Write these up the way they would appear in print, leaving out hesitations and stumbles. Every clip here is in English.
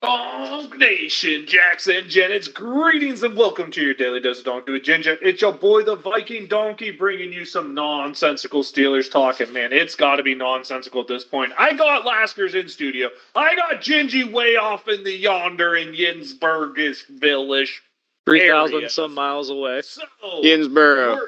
Donk Nation, Jackson, Jennings, greetings and welcome to your Daily Dose of Donkey with Ginger. It's your boy, the Viking Donkey, bringing you some nonsensical Steelers talk. And man, it's got to be nonsensical at this point. I got Laskers in studio. I got Gingy way off in the yonder in Yinsburgisville-ish 3,000 some miles away. So, Ginsboro.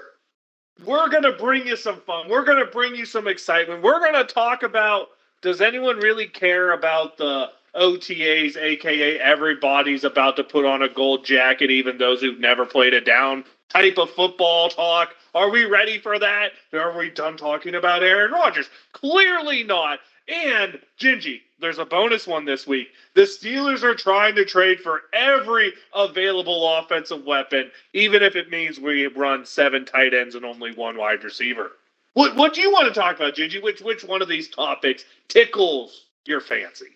We're going to bring you some fun. We're going to bring you some excitement. We're going to talk about, does anyone really care about the OTAs, a.k.a. everybody's about to put on a gold jacket, even those who've never played it down type of football talk? Are we ready for that? Are we done talking about Aaron Rodgers? Clearly not. And, Gingy, there's a bonus one this week. The Steelers are trying to trade for every available offensive weapon, even if it means we run 7 tight ends and only 1 wide receiver. What do you want to talk about, Gingy? Which one of these topics tickles your fancy?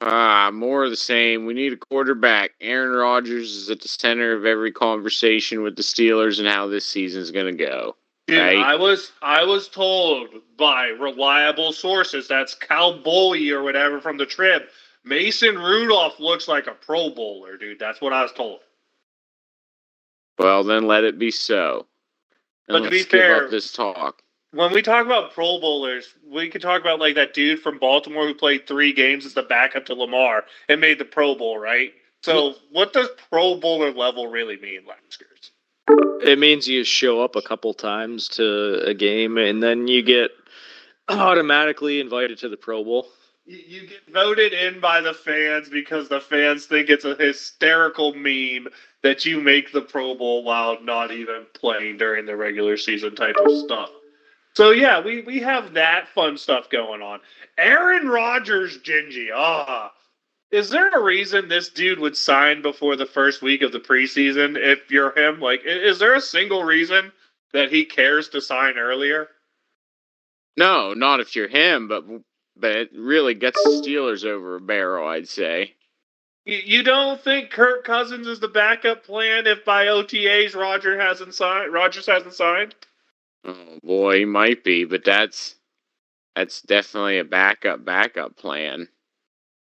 More of the same. We need a quarterback. Aaron Rodgers is at the center of every conversation with the Steelers and how this season's going to go. Dude, right? I was told by reliable sources, that's Cowboy or whatever from the Trib, Mason Rudolph looks like a Pro Bowler, dude. That's what I was told. Well, then let it be so. And but to be let's fair, give up this talk. When we talk about Pro Bowlers, we could talk about like that dude from Baltimore who played 3 games as the backup to Lamar and made the Pro Bowl, right? So what does Pro Bowler level really mean, Laskers? It means you show up a couple times to a game and then you get automatically invited to the Pro Bowl. You get voted in by the fans because the fans think it's a hysterical meme that you make the Pro Bowl while not even playing during the regular season type of stuff. So, yeah, we have that fun stuff going on. Aaron Rodgers, Gingy. Is there a reason this dude would sign before the first week of the preseason if you're him? Like, is there a single reason that he cares to sign earlier? No, not if you're him, but it really gets the Steelers over a barrel, I'd say. You don't think Kirk Cousins is the backup plan if by OTAs Rodgers hasn't signed? Oh boy, he might be, but that's definitely a backup plan.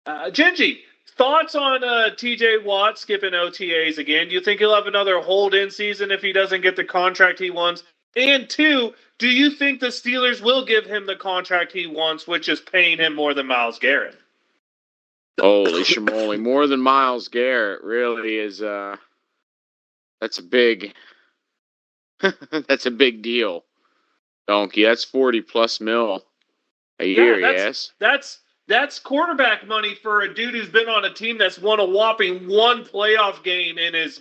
Gingy, thoughts on T.J. Watt skipping OTAs again? Do you think he'll have another hold-in season if he doesn't get the contract he wants? And 2, do you think the Steelers will give him the contract he wants, which is paying him more than Myles Garrett? Holy schmoly, more than Myles Garrett really is that's a big that's a big deal. Donkey, that's 40 plus mil a year, yes. That's quarterback money for a dude who's been on a team that's won a whopping 1 playoff game in his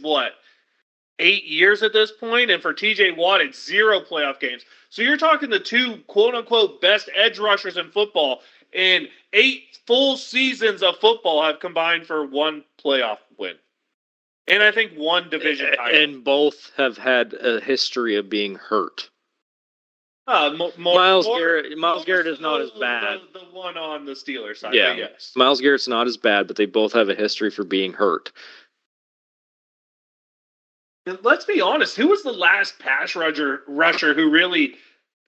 8 years at this point, and for TJ Watt, it's 0 playoff games. So you're talking the 2 quote-unquote best edge rushers in football, and 8 full seasons of football have combined for 1 playoff win. And I think 1 division title. And both have had a history of being hurt. Myles Garrett is not as bad. The one on the Steelers side, yeah. Yes. Myles Garrett's not as bad, but they both have a history for being hurt. Let's be honest. Who was the last pass rusher who really,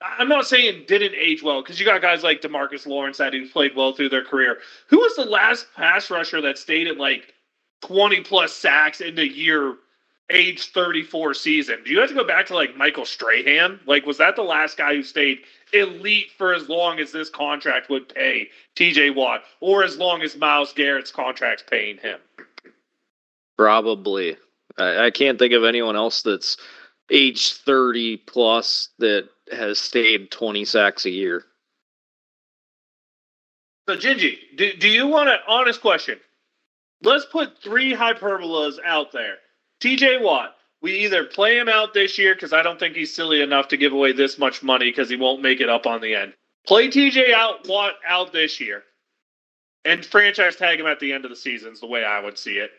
I'm not saying didn't age well, because you got guys like DeMarcus Lawrence that who played well through their career. Who was the last pass rusher that stayed at 20-plus sacks into age 34 season? Do you have to go back to Michael Strahan? Was that the last guy who stayed elite for as long as this contract would pay TJ Watt, or as long as Myles Garrett's contract's paying him? Probably. I can't think of anyone else that's age 30 plus that has stayed 20 sacks a year. So, Gingy, do you want an honest question? Let's put 3 hyperbolas out there. TJ Watt, we either play him out this year because I don't think he's silly enough to give away this much money because he won't make it up on the end. Play TJ Watt out this year and franchise tag him at the end of the season is the way I would see it.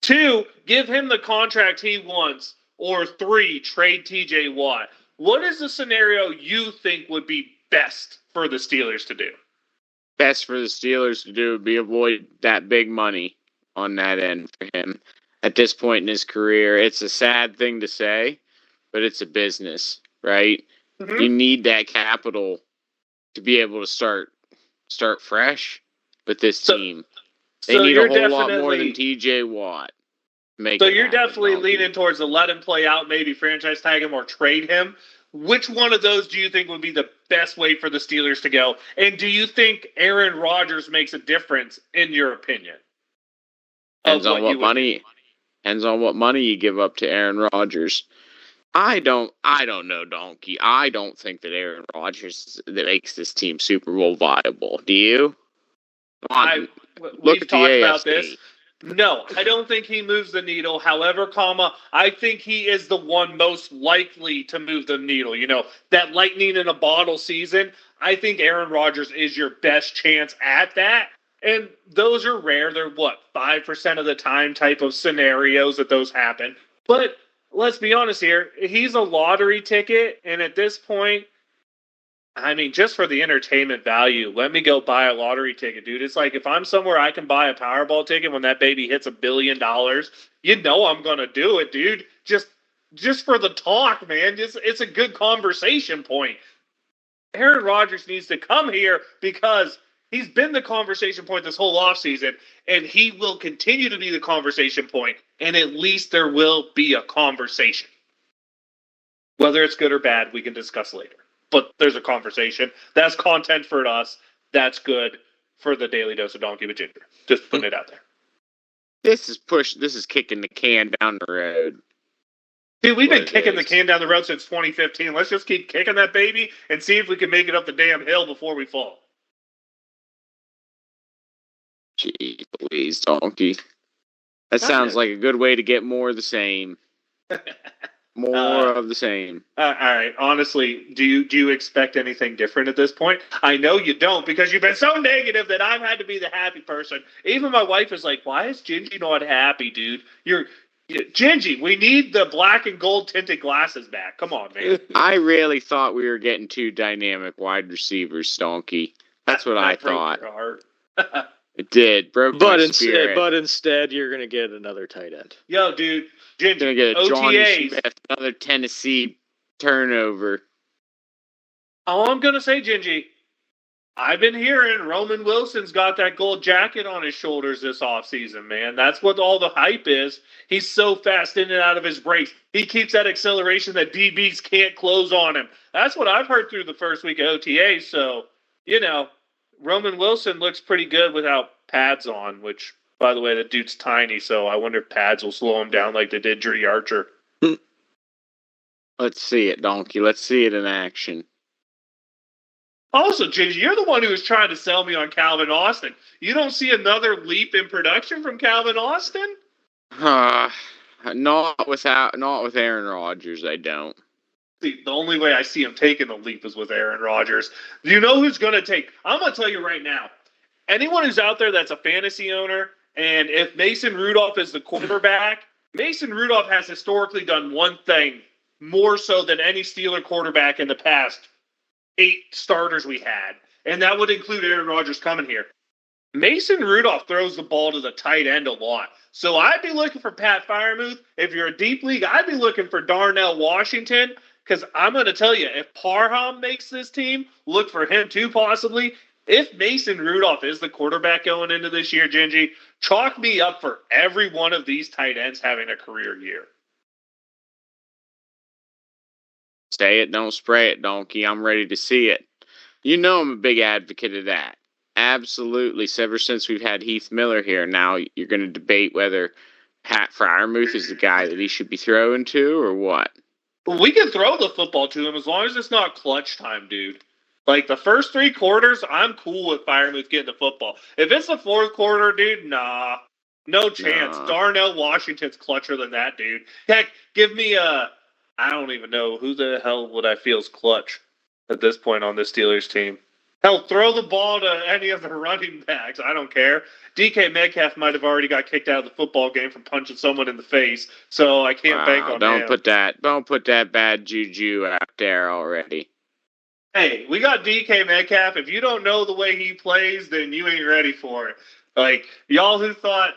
2, give him the contract he wants. Or 3, trade TJ Watt. What is the scenario you think would be best for the Steelers to do? Best for the Steelers to do would be avoid that big money on that end for him. At this point in his career, it's a sad thing to say, but it's a business, right? Mm-hmm. You need that capital to be able to start fresh with this team. They So need a you're whole lot more than definitely T.J. Watt. so you're definitely leaning towards the let him play out, maybe franchise tag him or trade him. Which one of those do you think would be the best way for the Steelers to go? And do you think Aaron Rodgers makes a difference in your opinion? Depends on what money. Depends on what money you give up to Aaron Rodgers. I don't know, Donkey. I don't think that Aaron Rodgers that makes this team Super Bowl viable. Do you? We've talked about this. No, I don't think he moves the needle. However, I think he is the one most likely to move the needle. You know, that lightning in a bottle season, I think Aaron Rodgers is your best chance at that. And those are rare. They're 5% of the time type of scenarios that those happen. But let's be honest here. He's a lottery ticket. And at this point, I mean, just for the entertainment value, let me go buy a lottery ticket, dude. It's like if I'm somewhere I can buy a Powerball ticket when that baby hits $1 billion, you know I'm gonna do it, dude. Just for the talk, man. It's a good conversation point. Aaron Rodgers needs to come here because he's been the conversation point this whole offseason, and he will continue to be the conversation point, and at least there will be a conversation. Whether it's good or bad, we can discuss later. But there's a conversation. That's content for us. That's good for the Daily Dose of Donkey with Ginger. Just putting it out there. This is kicking the can down the road. Dude, we've been kicking the can down the road since 2015. Let's just keep kicking that baby and see if we can make it up the damn hill before we fall. Jeez Louise, Donkey. That sounds like a good way to get more of the same. More of the same. All right. Honestly, do you expect anything different at this point? I know you don't because you've been so negative that I've had to be the happy person. Even my wife is like, "Why is Gingy not happy, dude? Gingy, we need the black and gold tinted glasses back. Come on, man." I really thought we were getting two dynamic wide receivers, Donkey. That's what I thought. It did. Broke my spirit. But instead, you're going to get another tight end. Yo, dude. Gingy, going to get a OTAs. Johnny Smith, another Tennessee turnover. All I'm going to say, Gingy, I've been hearing Roman Wilson's got that gold jacket on his shoulders this offseason, man. That's what all the hype is. He's so fast in and out of his breaks. He keeps that acceleration that DBs can't close on him. That's what I've heard through the first week of OTA. So, you know, Roman Wilson looks pretty good without pads on, which, by the way, the dude's tiny, so I wonder if pads will slow him down like they did Dre Archer. Let's see it, Donkey. Let's see it in action. Also, Gingy, you're the one who was trying to sell me on Calvin Austin. You don't see another leap in production from Calvin Austin? Not with Aaron Rodgers, I don't. The only way I see him taking the leap is with Aaron Rodgers. Do you know who's going to take? I'm going to tell you right now. Anyone who's out there that's a fantasy owner, and if Mason Rudolph is the quarterback, Mason Rudolph has historically done one thing more so than any Steeler quarterback in the past 8 starters we had, and that would include Aaron Rodgers coming here. Mason Rudolph throws the ball to the tight end a lot. So I'd be looking for Pat Freiermuth. If you're a deep league, I'd be looking for Darnell Washington. Because I'm going to tell you, if Parham makes this team, look for him too, possibly. If Mason Rudolph is the quarterback going into this year, Gingy, chalk me up for every one of these tight ends having a career year. Say it, don't spray it, Donkey. I'm ready to see it. You know I'm a big advocate of that. Absolutely. So ever since we've had Heath Miller here, now you're going to debate whether Pat Freiermuth is the guy that he should be throwing to or what? We can throw the football to him as long as it's not clutch time, dude. Like, the first 3 quarters, I'm cool with Freiermuth getting the football. If it's the 4th quarter, dude, nah. No chance. Nah. Darnell Washington's clutcher than that, dude. Heck, give me I don't even know. Who the hell would I feel is clutch at this point on this Steelers team? Hell, throw the ball to any of the running backs. I don't care. DK Metcalf might have already got kicked out of the football game from punching someone in the face, so I can't bank on him. Don't put that bad juju out there already. Hey, we got DK Metcalf. If you don't know the way he plays, then you ain't ready for it. Like, y'all who thought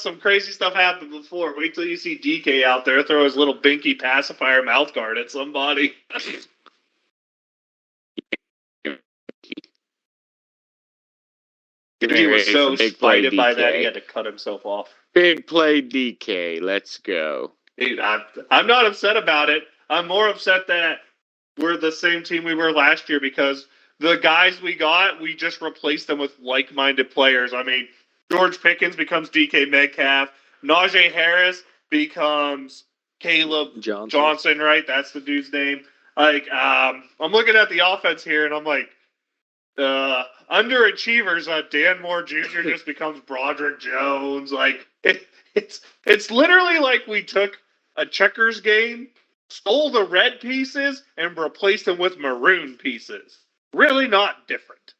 some crazy stuff happened before, wait till you see DK out there throw his little binky pacifier mouth guard at somebody. He was Ready so for big play spited by that, he DK. had to cut himself off. Big play DK. Let's go. Dude, I'm not upset about it. I'm more upset that we're the same team we were last year because the guys we got, we just replaced them with like-minded players. I mean, George Pickens becomes DK Metcalf. Najee Harris becomes Caleb Johnson, right? That's the dude's name. Like, I'm looking at the offense here, and I'm like, underachievers. Dan Moore Jr. just becomes Broderick Jones. Like, it's literally like we took a checkers game, stole the red pieces, and replaced them with maroon pieces. Really not different.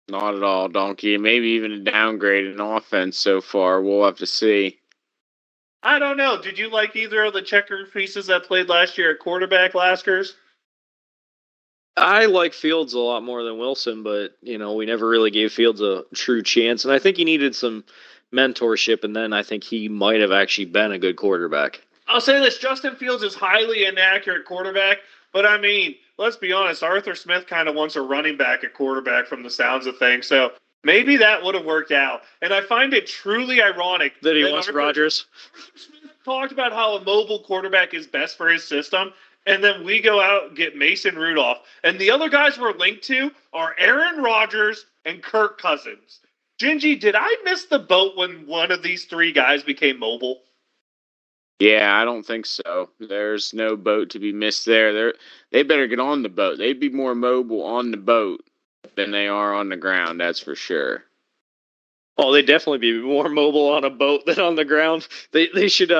Not at all, Donkey. Maybe even a downgrade in offense so far. We'll have to see. I don't know. Did you like either of the checker pieces that played last year at quarterback, Laskers? I like Fields a lot more than Wilson, but, we never really gave Fields a true chance. And I think he needed some mentorship, and then I think he might have actually been a good quarterback. I'll say this, Justin Fields is highly inaccurate quarterback, but I mean, let's be honest, Arthur Smith kind of wants a running back at quarterback from the sounds of things, so maybe that would have worked out. And I find it truly ironic that he wants Rodgers. Arthur Smith talked about how a mobile quarterback is best for his system, and then we go out and get Mason Rudolph. And the other guys we're linked to are Aaron Rodgers and Kirk Cousins. Gingy, did I miss the boat when one of these three guys became mobile? Yeah, I don't think so. There's no boat to be missed there. They better get on the boat. They'd be more mobile on the boat than they are on the ground, that's for sure. Oh, they'd definitely be more mobile on a boat than on the ground. They should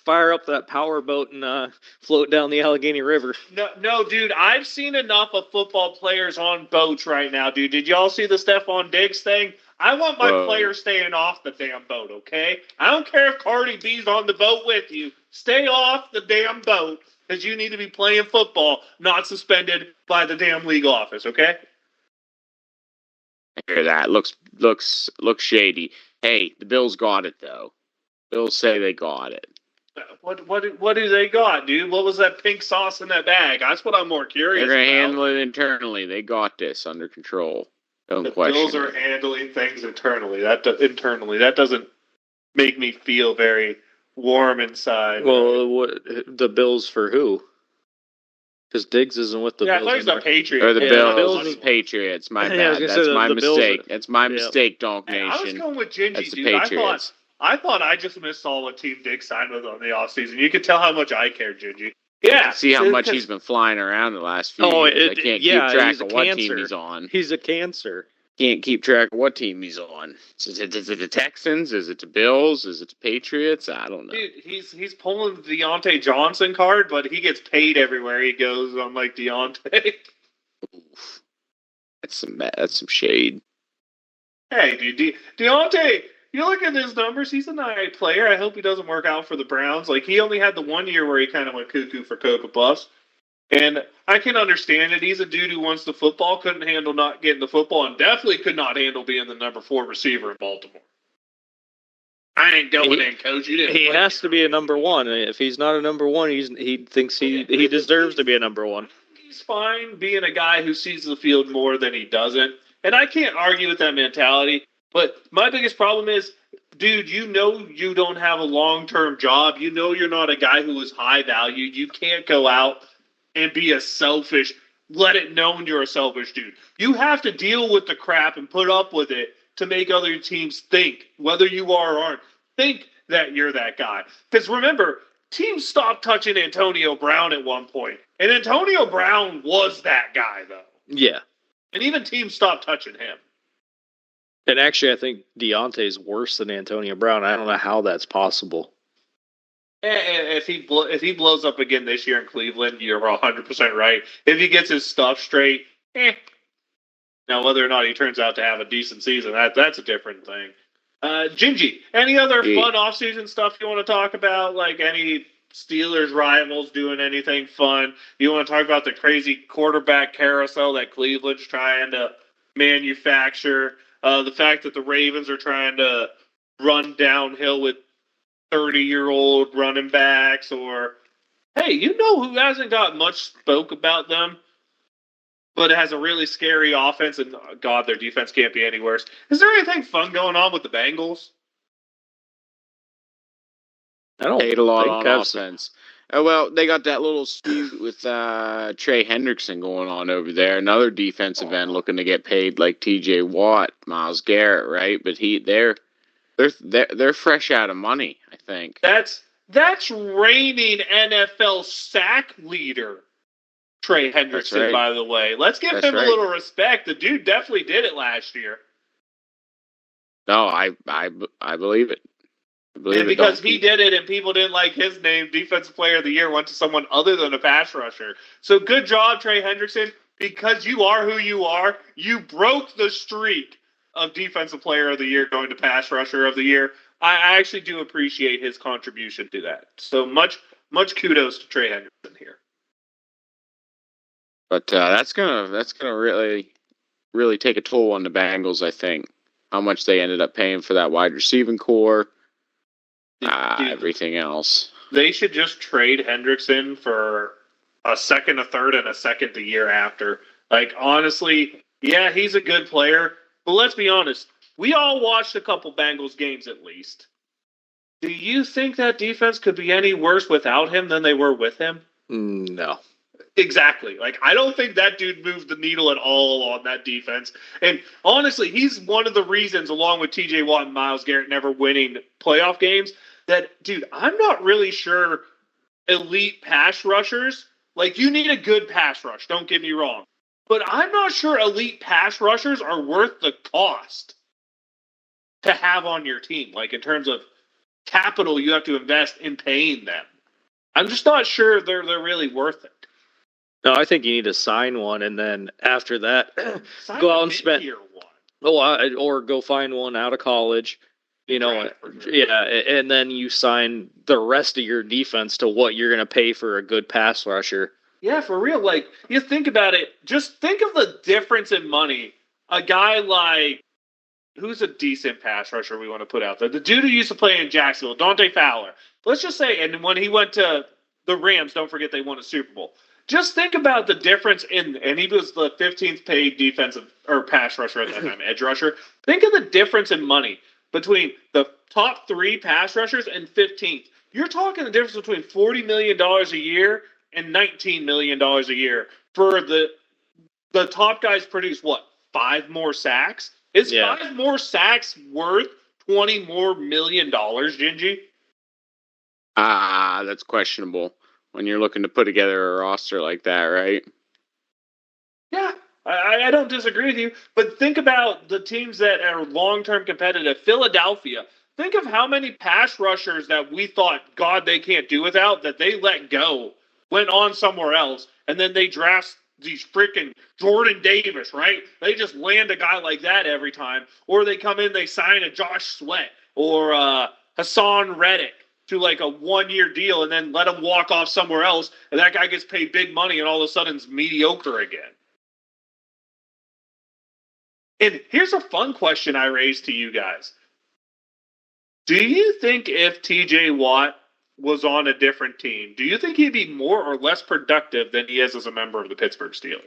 fire up that power boat and float down the Allegheny River. No, dude, I've seen enough of football players on boats right now, dude. Did y'all see the Stephon Diggs thing? I want my players staying off the damn boat, okay? I don't care if Cardi B's on the boat with you. Stay off the damn boat because you need to be playing football, not suspended by the damn league office, okay? I hear that. Looks shady. Hey, the Bills got it, though. Bills say they got it. What do they got, dude? What was that pink sauce in that bag? That's what I'm more curious They're going to about. handle it internally. They got this under control. Don't question Bills are handling things internally. That doesn't make me feel very warm inside. Well, the Bills for who? Because Diggs isn't with the Bills. Yeah, there's the Patriots. Or the Bills, Patriots. My bad. That's my mistake. That's my mistake, Donk Nation. I was going with Gingy, That's the dude. Patriots. I thought I just missed all what Team Diggs signed with on the offseason. You could tell how much I care, Gingy. Yeah. See how much he's been flying around the last few years. I can't keep track of what team he's on. He's a cancer. Can't keep track of what team he's on. Is it the Texans? Is it the Bills? Is it the Patriots? I don't know. Dude, he's pulling the Deontay Johnson card, but he gets paid everywhere he goes, unlike Deontay. Oof. That's some shade. Hey, dude, Deontay, you look at his numbers, he's an alright player. I hope he doesn't work out for the Browns. Like, he only had the 1 year where he kind of went cuckoo for Cocoa Puffs. And I can understand it. He's a dude who wants the football, couldn't handle not getting the football, and definitely could not handle being the number 4 receiver in Baltimore. I ain't going in, coach. He has to be a number 1. If he's not a number 1, he thinks he deserves to be a number 1. He's fine being a guy who sees the field more than he doesn't. And I can't argue with that mentality. But my biggest problem is, dude, you know you don't have a long-term job. You know you're not a guy who is high value. You can't go out and be a selfish, let it known you're a selfish dude. You have to deal with the crap and put up with it to make other teams think, whether you are or aren't, think that you're that guy. Because remember, teams stopped touching Antonio Brown at one point. And Antonio Brown was that guy, though. Yeah. And even teams stopped touching him. And actually, I think Deontay's worse than Antonio Brown. I don't know how that's possible. If he blows up again this year in Cleveland, you're 100% right. If he gets his stuff straight, Now, whether or not he turns out to have a decent season, that's a different thing. Gingy, any other fun off-season stuff you want to talk about? Like any Steelers rivals doing anything fun? You want to talk about the crazy quarterback carousel that Cleveland's trying to manufacture? The fact that the Ravens are trying to run downhill with 30-year-old running backs, or, hey, you know who hasn't got much spoke about them? but it has a really scary offense, and God, their defense can't be any worse. Is there anything fun going on with the Bengals? I don't Paid a lot think on I've offense. Well, they got that little feud with Trey Hendrickson going on over there. Another defensive end looking to get paid like T.J. Watt, Myles Garrett, right? But they're fresh out of money, I think. That's reigning NFL sack leader Trey Hendrickson, right. by the way. Let's give That's him right. a little respect. The dude definitely did it last year. No, I believe it. And because he did it and people didn't like his name, Defensive Player of the Year went to someone other than a pass rusher. So good job, Trey Hendrickson. Because you are who you are, you broke the streak of Defensive Player of the Year going to Pass Rusher of the Year. I actually do appreciate his contribution to that. So much kudos to Trey Hendrickson here. But that's gonna really take a toll on the Bengals, I think. How much they ended up paying for that wide receiving core, everything else. They should just trade Hendrickson for a second, a third, and a second the year after. Like, honestly, yeah, he's a good player. But let's be honest. We all watched a couple Bengals games at least. Do you think that defense could be any worse without him than they were with him? No. Exactly. Like, I don't think that dude moved the needle at all on that defense. And honestly, he's one of the reasons, along with TJ Watt and Myles Garrett never winning playoff games, that, dude, I'm not really sure elite pass rushers. Like, you need a good pass rush, don't get me wrong. But I'm not sure elite pass rushers are worth the cost to have on your team. Like, in terms of capital you have to invest in paying them. I'm just not sure they're really worth it. No, I think you need to sign one, and then after that, go out and spend. Or go find one out of college, and then you sign the rest of your defense to what you're going to pay for a good pass rusher. Yeah, for real. Like, you think about it, just think of the difference in money. A guy like, who's a decent pass rusher we want to put out there? The dude who used to play in Jacksonville, Dante Fowler. Let's just say, and when he went to the Rams, don't forget they won a Super Bowl. Just think about the difference and he was the 15th paid defensive or pass rusher at that time, edge rusher. Think of the difference in money between the top 3 pass rushers and 15th. You're talking the difference between $40 million a year and $19 million a year for the top guys produce what, 5 more sacks? Is 5 more sacks worth $20 more million, Gingy? That's questionable when you're looking to put together a roster like that, right? Yeah, I don't disagree with you. But think about the teams that are long-term competitive. Philadelphia. Think of how many pass rushers that we thought, God, they can't do without, that they let go, went on somewhere else, and then they draft these freaking Jordan Davis, right? They just land a guy like that every time. Or they come in, they sign a Josh Sweat or Hassan Reddick to like a 1-year deal and then let him walk off somewhere else, and that guy gets paid big money and all of a sudden it's mediocre again. And here's a fun question I raised to you guys. Do you think if TJ Watt was on a different team, do you think he'd be more or less productive than he is as a member of the Pittsburgh Steelers?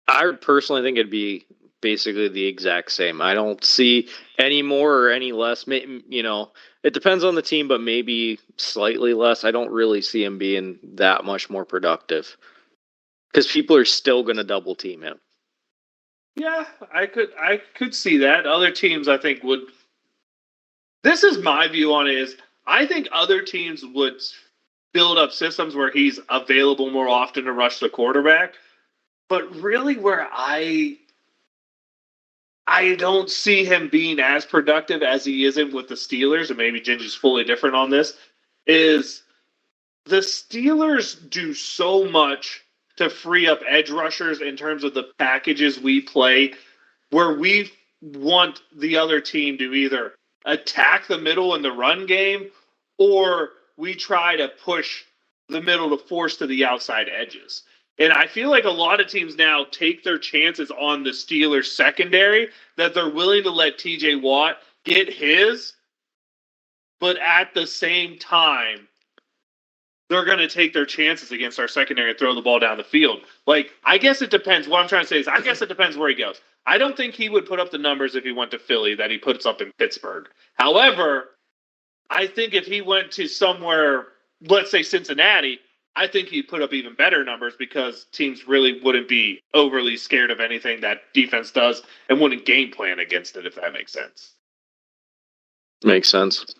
I personally think it'd be basically the exact same. I don't see any more or any less. It depends on the team, but maybe slightly less. I don't really see him being that much more productive because people are still going to double team him. Yeah, I could see that. Other teams, I think, would. This is my view on it. Is I think other teams would build up systems where he's available more often to rush the quarterback. But really, where I don't see him being as productive as he isn't with the Steelers, and maybe Gingy's fully different on this, is the Steelers do so much to free up edge rushers in terms of the packages we play, where we want the other team to either attack the middle in the run game, or we try to push the middle to force to the outside edges. And I feel like a lot of teams now take their chances on the Steelers secondary, that they're willing to let TJ Watt get his, but at the same time they're going to take their chances against our secondary and throw the ball down the field. Like, I guess it depends. What I'm trying to say is I guess it depends where he goes. I don't think he would put up the numbers if he went to Philly that he puts up in Pittsburgh. However, I think if he went to somewhere, let's say Cincinnati, I think he'd put up even better numbers because teams really wouldn't be overly scared of anything that defense does and wouldn't game plan against it, if that makes sense. Makes sense.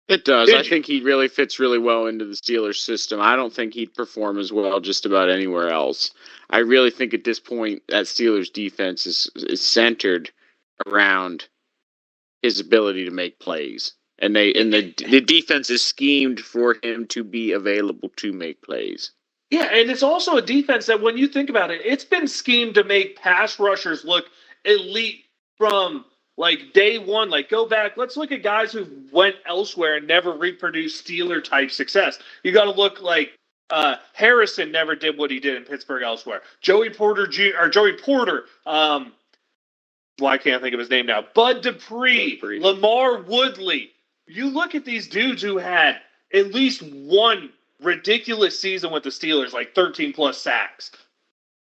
It does. I think he really fits really well into the Steelers system. I don't think he'd perform as well just about anywhere else. I really think at this point that Steelers defense is centered around his ability to make plays. And the defense is schemed for him to be available to make plays. Yeah, and it's also a defense that when you think about it, it's been schemed to make pass rushers look elite from like day one. Like, go back, let's look at guys who went elsewhere and never reproduced Steeler type success. You got to look like Harrison never did what he did in Pittsburgh elsewhere. Joey Porter, well, I can't think of his name now. Bud Dupree, Lamar Woodley. You look at these dudes who had at least one ridiculous season with the Steelers, like 13 plus sacks.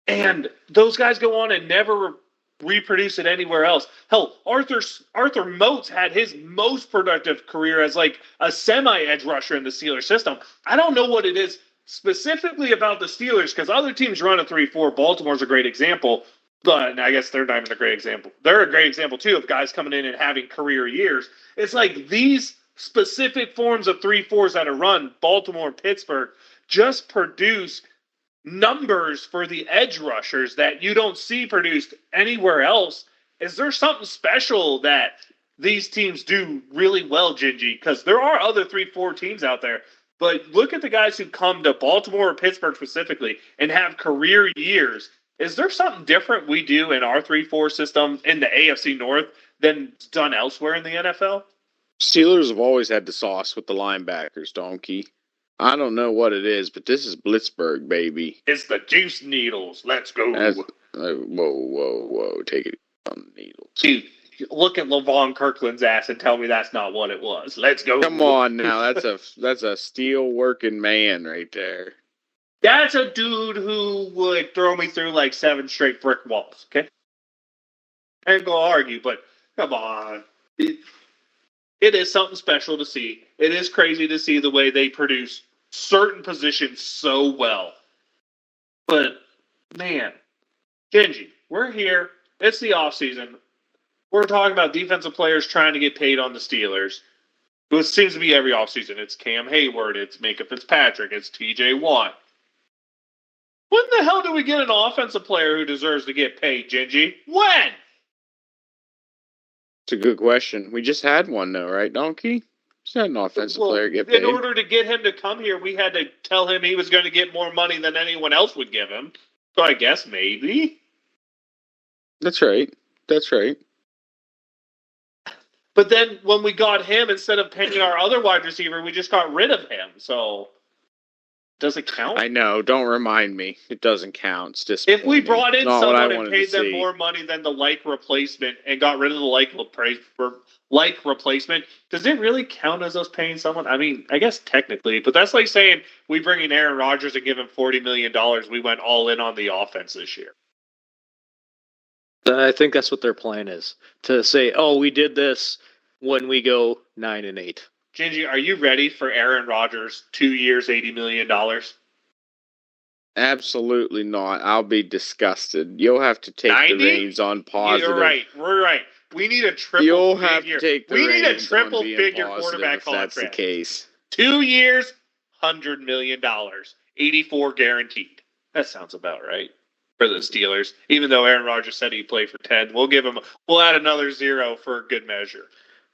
And those guys go on and never reproduce it anywhere else. Hell, Arthur Moats had his most productive career as like a semi-edge rusher in the Steelers system. I don't know what it is specifically about the Steelers because other teams run a 3-4. Baltimore's a great example. But I guess they're not even a great example. They're a great example, too, of guys coming in and having career years. It's like these specific forms of 3-4s that are run, Baltimore and Pittsburgh, just produce numbers for the edge rushers that you don't see produced anywhere else. Is there something special that these teams do really well, Gingy? Because there are other 3-4 teams out there. But look at the guys who come to Baltimore or Pittsburgh specifically and have career years. Is there something different we do in our 3-4 system in the AFC North than done elsewhere in the NFL? Steelers have always had the sauce with the linebackers, Donkey. I don't know what it is, but this is Blitzburg, baby. It's the juice needles. Let's go. Whoa. Take it on the needles. Dude, look at LeVon Kirkland's ass and tell me that's not what it was. Let's go. Come on now. That's a steel working man right there. That's a dude who would throw me through like 7 straight brick walls, okay? I ain't gonna argue, but come on. It is something special to see. It is crazy to see the way they produce certain positions so well. But, man, Gingy, we're here. It's the offseason. We're talking about defensive players trying to get paid on the Steelers. It seems to be every offseason. It's Cam Hayward. It's Minkah Fitzpatrick. It's T.J. Watt. When the hell do we get an offensive player who deserves to get paid, Gingy? When? It's a good question. We just had one, though, right, Donkey? Just had an offensive player get paid. In order to get him to come here, we had to tell him he was going to get more money than anyone else would give him. So I guess maybe. That's right. But then when we got him, instead of paying our other wide receiver, we just got rid of him. So does it count? I know. Don't remind me. It doesn't count. It's just if we brought in someone and paid them more money than the like replacement and got rid of the like replacement, does it really count as us paying someone? I mean, I guess technically, but that's like saying we bring in Aaron Rodgers and give him $40 million. We went all in on the offense this year. I think that's what their plan is, to say, oh, we did this when we go 9-8. Gingy, are you ready for Aaron Rodgers, 2 years, $80 million? Absolutely not. I'll be disgusted. You'll have to take 90? The reins on positive. You're right. We're right. We need a triple You'll figure. Have to take the we reins need a triple figure quarterback contract. That's the case. 2 years, $100 million. 84 guaranteed. That sounds about right for the Steelers. Even though Aaron Rodgers said he'd play for 10, we'll add another 0 for good measure.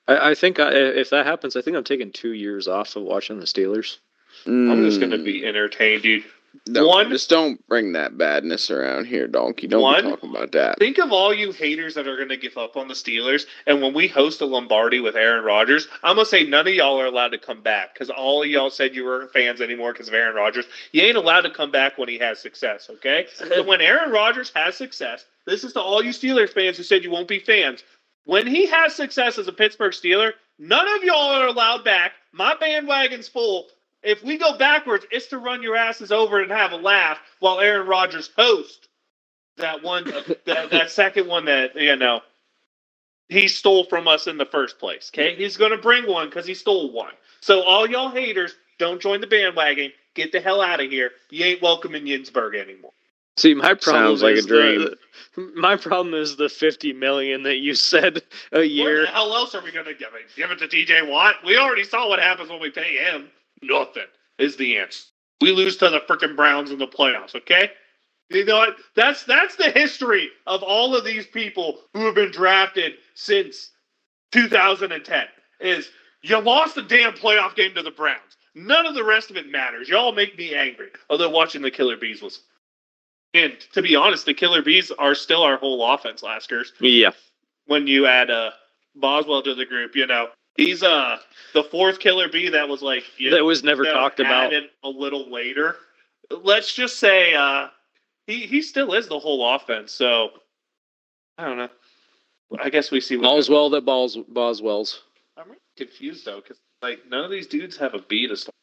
I think if that happens, I think I'm taking 2 years off of watching the Steelers. I'm just going to be entertained, dude. Just don't bring that badness around here, Donkey. Don't be talking about that. Think of all you haters that are going to give up on the Steelers, and when we host a Lombardi with Aaron Rodgers, I'm going to say none of y'all are allowed to come back because all of y'all said you weren't fans anymore because of Aaron Rodgers. You ain't allowed to come back when he has success, okay? So when Aaron Rodgers has success, this is to all you Steelers fans who said you won't be fans. When he has success as a Pittsburgh Steeler, none of y'all are allowed back. My bandwagon's full. If we go backwards, it's to run your asses over and have a laugh while Aaron Rodgers hosts that one, that second one that, he stole from us in the first place. Okay, he's going to bring one because he stole one. So all y'all haters, don't join the bandwagon. Get the hell out of here. You ain't welcome in Yinsburg anymore. See, my problem Sounds like is a dream. my problem is the $50 million that you said a year. Where the hell else are we going to give it? Give it to TJ Watt? We already saw what happens when we pay him. Nothing is the answer. We lose to the freaking Browns in the playoffs. Okay. You know what? That's the history of all of these people who have been drafted since 2010. Is you lost the damn playoff game to the Browns. None of the rest of it matters. Y'all make me angry. Although watching the Killer Bees was, and to be honest, the Killer Bees are still our whole offense, Laskers. Yeah. When you add Boswell to the group, he's the fourth Killer Bee that was like that was never talked about. Added a little later. Let's just say he still is the whole offense. So I don't know. I guess we see Boswell that Boswell's. I'm really confused though, because none of these dudes have a B to start.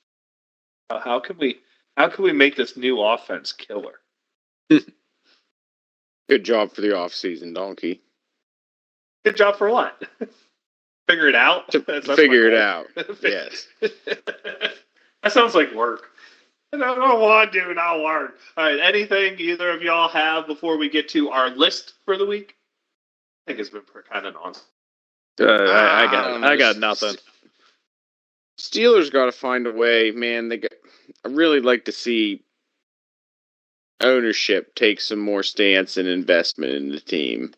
How can we make this new offense killer? Good job for the offseason, Donkey. Good job for what? Figure it out? Figure it out. Yes. That sounds like work. I don't want to do no work. All right, anything either of y'all have before we get to our list for the week? I think it's been kind of nonsense. I got nothing. Steelers got to find a way, man. I really like to see ownership take some more stance and investment in the team.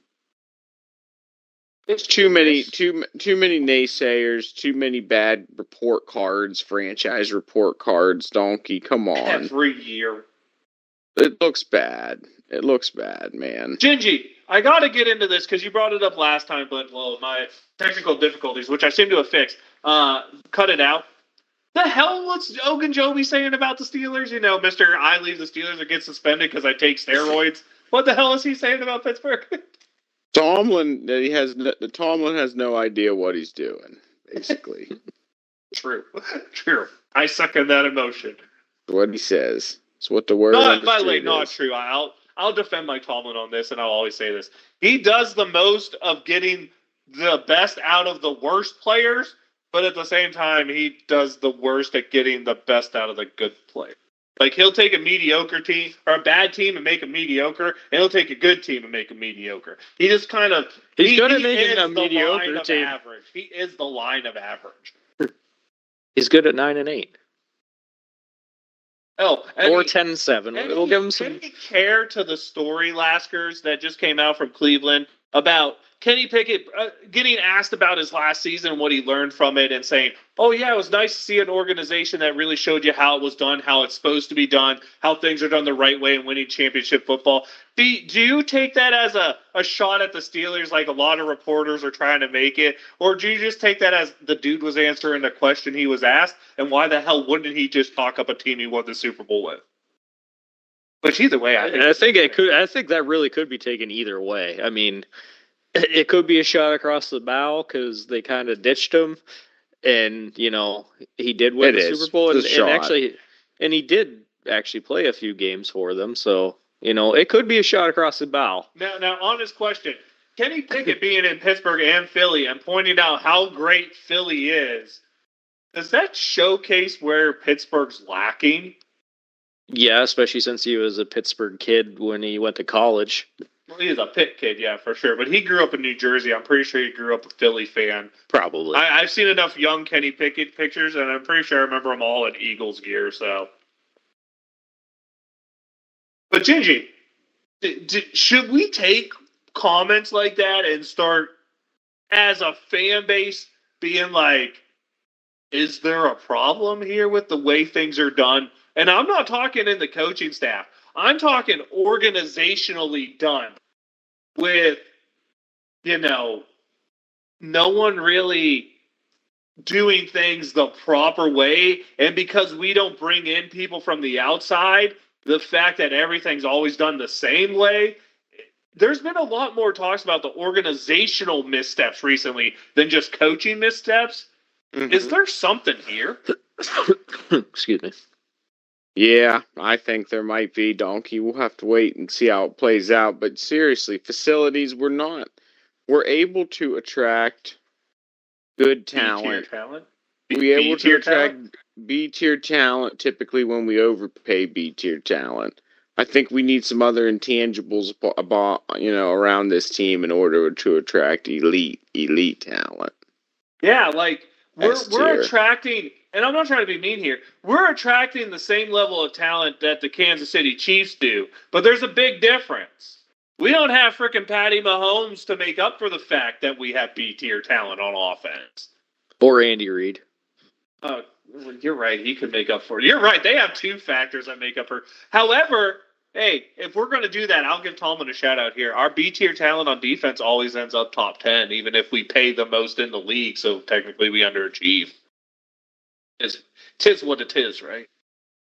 It's too many naysayers, too many bad report cards, franchise report cards. Donkey, come on. Every year. It looks bad. It looks bad, man. Gingy, I got to get into this because you brought it up last time, but my technical difficulties, which I seem to have fixed, cut it out. The hell what's Ogunjobi saying about the Steelers? Mr. I leave the Steelers or get suspended because I take steroids. What the hell is he saying about Pittsburgh? Tomlin has no idea what he's doing, basically. True. I second that emotion. That's what he says. It's what the word. By the way, not true. I'll defend my Tomlin on this, and I'll always say this. He does the most of getting the best out of the worst players, but at the same time, he does the worst at getting the best out of the good players. He'll take a mediocre team or a bad team and make them mediocre, and he'll take a good team and make them mediocre. He just kind of he's good at making a mediocre team. Average. He is the line of average. He's good at 9-8. Oh, or 10-7. We'll give him some. Any care to the story, Laskers, that just came out from Cleveland about Kenny Pickett getting asked about his last season and what he learned from it, and saying, "Oh yeah, it was nice to see an organization that really showed you how it was done, how it's supposed to be done, how things are done the right way in winning championship football." Do you take that as a shot at the Steelers, like a lot of reporters are trying to make it, or do you just take that as the dude was answering the question he was asked, and why the hell wouldn't he just talk up a team he won the Super Bowl with? Which either way, I think that really could be taken either way. I mean, it could be a shot across the bow because they kind of ditched him, and he did win the Super Bowl, and he did actually play a few games for them. So it could be a shot across the bow. Now, honest question: Kenny Pickett being in Pittsburgh and Philly and pointing out how great Philly is, does that showcase where Pittsburgh's lacking? Yeah, especially since he was a Pittsburgh kid when he went to college. Well, he's a Pitt kid, yeah, for sure. But he grew up in New Jersey. I'm pretty sure he grew up a Philly fan. Probably. I've seen enough young Kenny Pickett pictures, and I'm pretty sure I remember them all in Eagles gear. So, but Gingy, should we take comments like that and start, as a fan base, being like, is there a problem here with the way things are done? And I'm not talking in the coaching staff. I'm talking organizationally done with, no one really doing things the proper way. And because we don't bring in people from the outside, the fact that everything's always done the same way, there's been a lot more talks about the organizational missteps recently than just coaching missteps. Mm-hmm. Is there something here? Excuse me. Yeah, I think there might be, Donkey. We'll have to wait and see how it plays out. But seriously, facilities, we're able to attract good B-tier talent. talent? We're able to B-tier attract talent? B-tier talent typically when we overpay B-tier talent. I think we need some other intangibles about, around this team in order to attract elite talent. Yeah, like we're S-tier. attracting, and I'm not trying to be mean here. We're attracting the same level of talent that the Kansas City Chiefs do, but there's a big difference. We don't have frickin' Patty Mahomes to make up for the fact that we have B-tier talent on offense. Or Andy Reid. Oh, you're right. He could make up for it. You're right. They have two factors that make up for it. However, hey, if we're going to do that, I'll give Tallman a shout out here. Our B tier talent on defense always ends up top 10, even if we pay the most in the league. So technically, we underachieve. Tis what it is, right?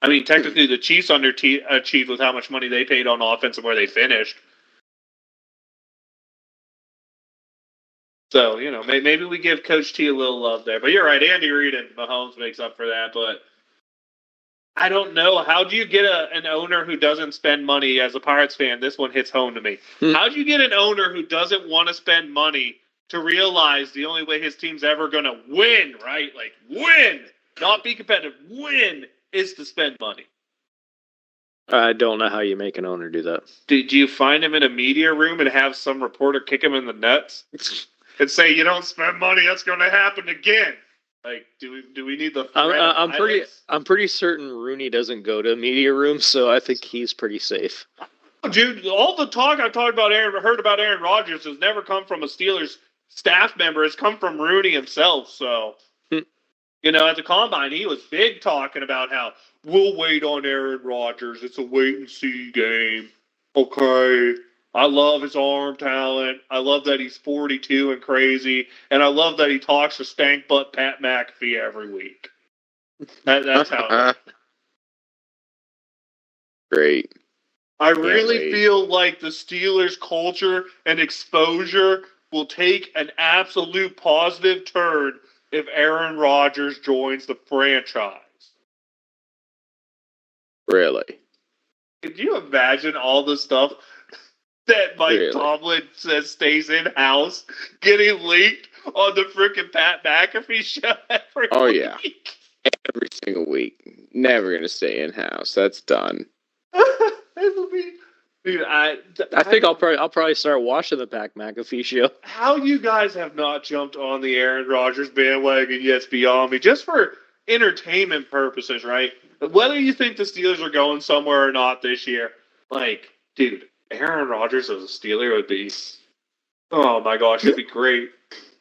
I mean, technically, the Chiefs underachieved with how much money they paid on offense and where they finished. So, maybe we give Coach T a little love there. But you're right. Andy Reid and Mahomes makes up for that. But I don't know. How do you get an owner who doesn't spend money? As a Pirates fan, this one hits home to me. How do you get an owner who doesn't want to spend money to realize the only way his team's ever going to win, right? Like, win! Not be competitive. Win is to spend money. I don't know how you make an owner do that. Did you find him in a media room and have some reporter kick him in the nuts and say, "You don't spend money, that's going to happen again"? Like, do we need the? I'm pretty certain Rooney doesn't go to media rooms, so I think he's pretty safe. Dude, all the talk I've heard about Aaron Rodgers has never come from a Steelers staff member. It's come from Rooney himself. So, at the combine, he was big talking about how we'll wait on Aaron Rodgers. It's a wait and see game. Okay. I love his arm talent. I love that he's 42 and crazy. And I love that he talks to stank butt Pat McAfee every week. That's how it Great. I really feel like the Steelers' culture and exposure will take an absolute positive turn if Aaron Rodgers joins the franchise. Really? Could you imagine all the stuff that Mike Tomlin says stays in-house getting leaked on the freaking Pat McAfee show every week? Yeah. Every single week. Never going to stay in-house. That's done. It'll be... Dude, I think I'll probably start watching the Pat McAfee show. How you guys have not jumped on the Aaron Rodgers bandwagon yet's beyond me. Just for entertainment purposes, right? Whether you think the Steelers are going somewhere or not this year, like, dude, Aaron Rodgers as a Steeler would be, oh my gosh, it'd be great.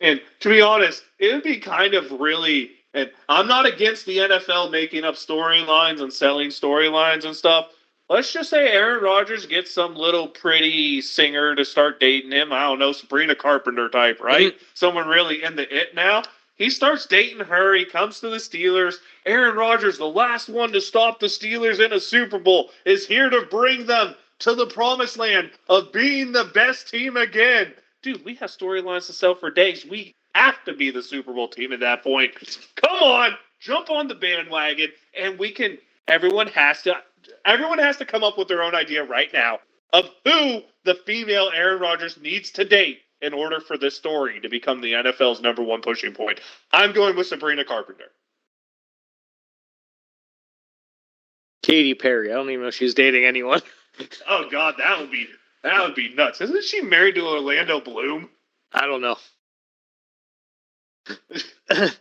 And to be honest, it would be kind of really, and I'm not against the NFL making up storylines and selling storylines and stuff. Let's just say Aaron Rodgers gets some little pretty singer to start dating him. I don't know, Sabrina Carpenter type, right? Mm-hmm. Someone really into it now. He starts dating her. He comes to the Steelers. Aaron Rodgers, the last one to stop the Steelers in a Super Bowl, is here to bring them to the promised land of being the best team again. Dude, we have storylines to sell for days. We have to be the Super Bowl team at that point. Come on, jump on the bandwagon, and we can. Everyone has to come up with their own idea right now of who the female Aaron Rodgers needs to date in order for this story to become the NFL's number one pushing point. I'm going with Sabrina Carpenter. Katy Perry. I don't even know if she's dating anyone. Oh God, that would be nuts. Isn't she married to Orlando Bloom? I don't know.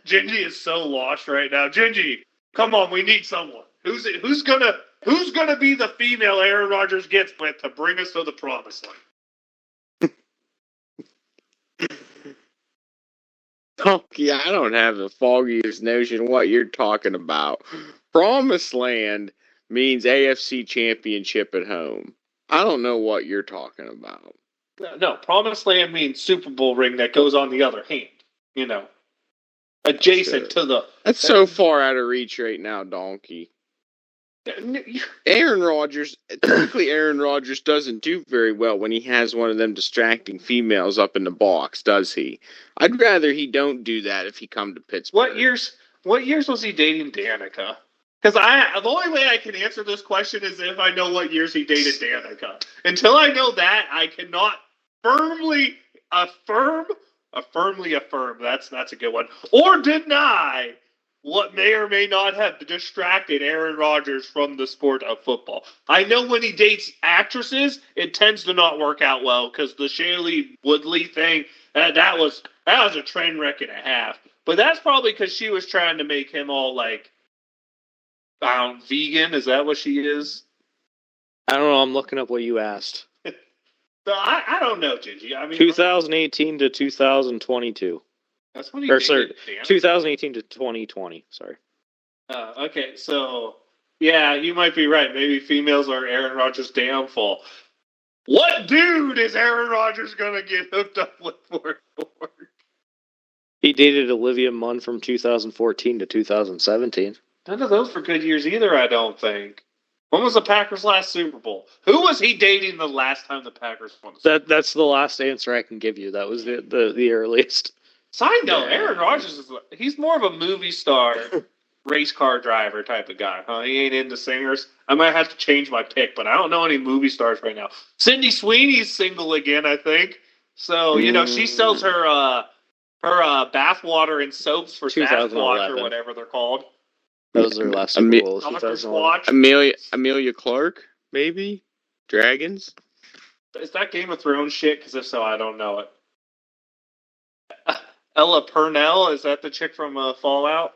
Gingy is so lost right now. Gingy, come on, we need someone. Who's gonna be the female Aaron Rodgers gets with to bring us to the promised land? Oh, yeah, I don't have the foggiest notion what you're talking about. Promised land means AFC Championship at home. I don't know what you're talking about. No, promised land means Super Bowl ring that goes on the other hand. Adjacent to the... That's so far out of reach right now, Donkey. Aaron Rodgers doesn't do very well when he has one of them distracting females up in the box, does he? I'd rather he don't do that if he come to Pittsburgh. What years was he dating Danica? Because the only way I can answer this question is if I know what years he dated Danica. Until I know that, I cannot firmly affirm. That's a good one. Or deny what may or may not have distracted Aaron Rodgers from the sport of football. I know when he dates actresses, it tends to not work out well because the Shailene Woodley thing, that was a train wreck and a half. But that's probably because she was trying to make him all like vegan. Is that what she is? I don't know. I'm looking up what you asked. So I don't know, Gingy. I mean, 2018 to 2022. That's when he Or dated sorry, Danica. 2018 to 2020. Sorry. Okay, so yeah, you might be right. Maybe females are Aaron Rodgers' downfall. What dude is Aaron Rodgers gonna get hooked up with for? He dated Olivia Munn from 2014 to 2017. None of those were good years either, I don't think. When was the Packers' last Super Bowl? Who was he dating the last time the Packers won? That's the last answer I can give you. That was the earliest. Side note, Aaron Rodgers he's more of a movie star, race car driver type of guy. Huh? He ain't into singers. I might have to change my pick, but I don't know any movie stars right now. Sydney Sweeney's single again, I think. So, she sells her bathwater and soaps for Sasquatch or whatever they're called. That was their last Super Bowl. Amelia Clark, maybe? Dragons? Is that Game of Thrones shit? Because if so, I don't know it. Ella Purnell, is that the chick from Fallout?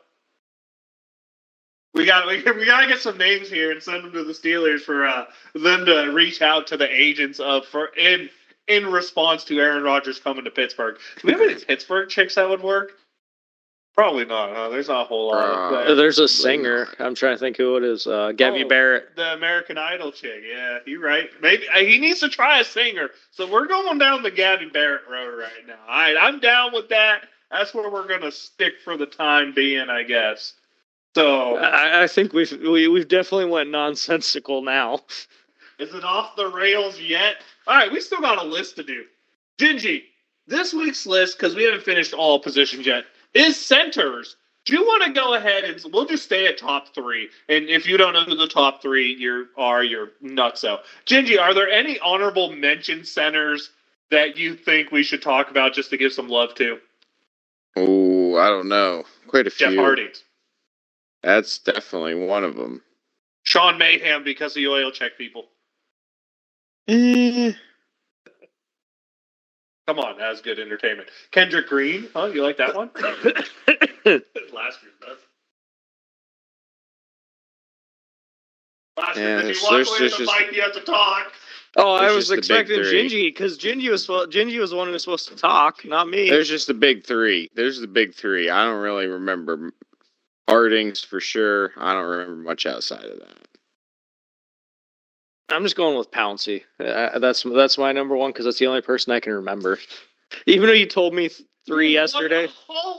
We gotta get some names here and send them to the Steelers for them to reach out to the agents in response to Aaron Rodgers coming to Pittsburgh. Do we have any Pittsburgh chicks that would work? Probably not. Huh? There's not a whole lot. There's a singer. I'm trying to think who it is. Gabby Barrett. The American Idol chick. Yeah, you're right. Maybe he needs to try a singer. So we're going down the Gabby Barrett road right now. All right, I'm down with that. That's where we're going to stick for the time being, I guess. So I think we've definitely went nonsensical now. Is it off the rails yet? All right, we still got a list to do. Gingy, this week's list, because we haven't finished all positions yet, is centers. Do you want to go ahead and we'll just stay at top three? And if you don't know who the top three you're nutso. Gingy, are there any honorable mention centers that you think we should talk about just to give some love to? Oh, I don't know. Quite a few. Jeff Hardy. That's definitely one of them. Sean Mayhem because he oil check people. Come on, that was good entertainment. Kendrick Green, huh? You like that one? Laskers does. Laskers, if you walk away from the mic, you have to talk. Oh, I was expecting Gingy because Gingy was the one who was supposed to talk, not me. There's just the big three. There's the big three. I don't really remember. Hardings for sure. I don't remember much outside of that. I'm just going with Pouncey. That's my number one because that's the only person I can remember. Even though you told me three yesterday.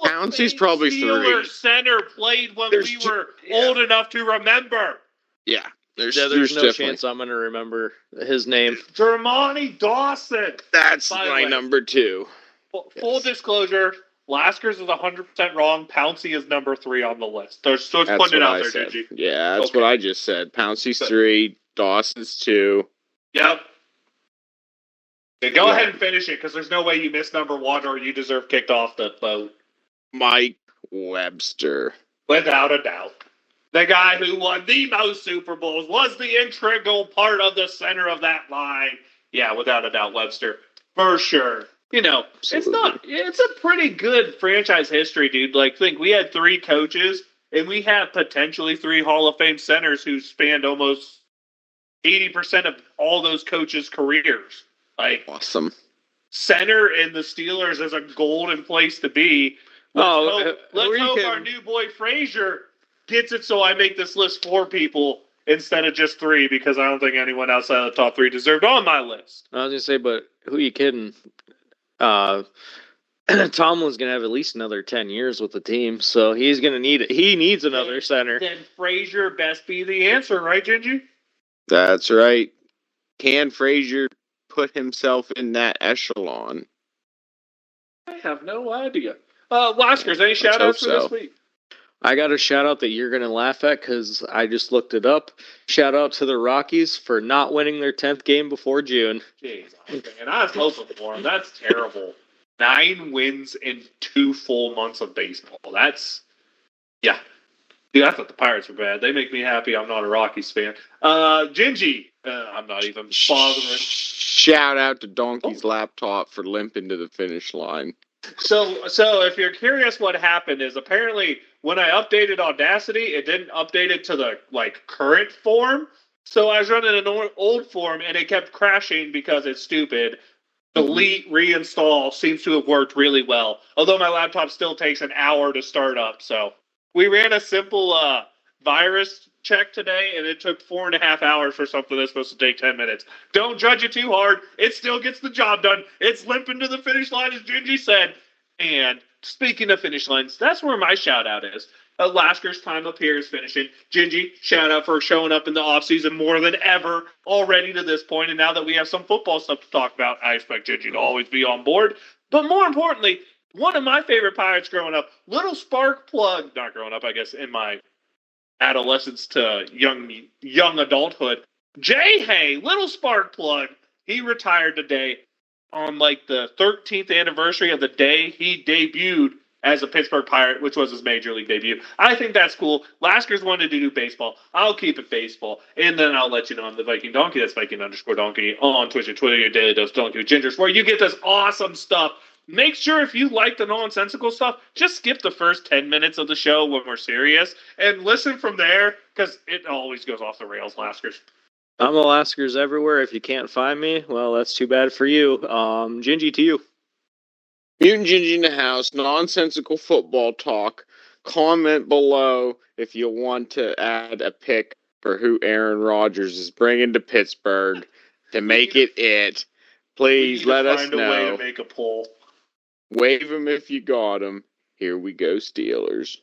Pouncey's probably three. Center played when we were old enough to remember. Yeah. There's no chance I'm going to remember his name. Jermani Dawson. That's my number two. Full disclosure, Laskers is 100% wrong. Pouncey is number 3 on the list. So let's put it out there, Gingy. Yeah, that's what I just said. Pouncey's 3, Dawson's 2. Yep. Go ahead and finish it, because there's no way you missed number 1 or you deserve kicked off the boat. Mike Webster. Without a doubt. The guy who won the most Super Bowls was the integral part of the center of that line. Yeah, without a doubt, Webster. For sure. It's a pretty good franchise history, dude. Like, think we had 3 coaches, and we have potentially 3 Hall of Fame centers who spanned almost 80% of all those coaches' careers. Like, awesome. Center in the Steelers is a golden place to be. Let's hope our new boy Frazier gets it so I make this list 4 people instead of just 3, because I don't think anyone outside of the top 3 deserved on my list. I was going to say, but who are you kidding? Tomlin's going to have at least another 10 years with the team, so he's going to needs another center. Then Frazier best be the answer, right, Gingy? That's right. Can Frazier put himself in that echelon? I have no idea. Laskers, any shout-outs for this week? I got a shout out that you're going to laugh at because I just looked it up. Shout out to the Rockies for not winning their 10th game before June. Jeez, and I was hoping for them. That's terrible. 9 wins in 2 full months of baseball. Yeah. Dude, I thought the Pirates were bad. They make me happy. I'm not a Rockies fan. Gingy, I'm not even bothering. Shout out to Donkey's laptop for limping to the finish line. So if you're curious, what happened is apparently when I updated Audacity, it didn't update it to the current form. So I was running an old form, and it kept crashing because it's stupid. Delete, reinstall seems to have worked really well. Although my laptop still takes an hour to start up. So we ran a simple virus check today, and it took 4.5 hours for something that's supposed to take 10 minutes. Don't judge it too hard. It still gets the job done. It's limping to the finish line, as Gingy said. And speaking of finish lines, that's where my shout out is. Laskers' time up here is finishing. Gingy, shout out for showing up in the offseason more than ever already to this point. And now that we have some football stuff to talk about, I expect Gingy to always be on board. But more importantly, one of my favorite Pirates growing up, little spark plug, not growing up, I guess, in my adolescence to young adulthood, Jay Hay, little spark plug, he retired today on the 13th anniversary of the day he debuted as a Pittsburgh Pirate, which was his major league debut. I think that's cool. Laskers wanted to do baseball. I'll keep it baseball. And then I'll let you know on the Viking Donkey. That's Viking_Donkey on Twitch and Twitter, your daily dose Donkey with Gingers, where you get this awesome stuff. Make sure if you like the nonsensical stuff, just skip the first 10 minutes of the show when we're serious and listen from there, because it always goes off the rails, Laskers. I'm a Laskers everywhere. If you can't find me, well, that's too bad for you. Gingy, to you. Mutant Gingy in the house, nonsensical football talk. Comment below if you want to add a pick for who Aaron Rodgers is bringing to Pittsburgh to make it. Please let us know. Find a way to make a poll. Wave him if you got him. Here we go, Steelers.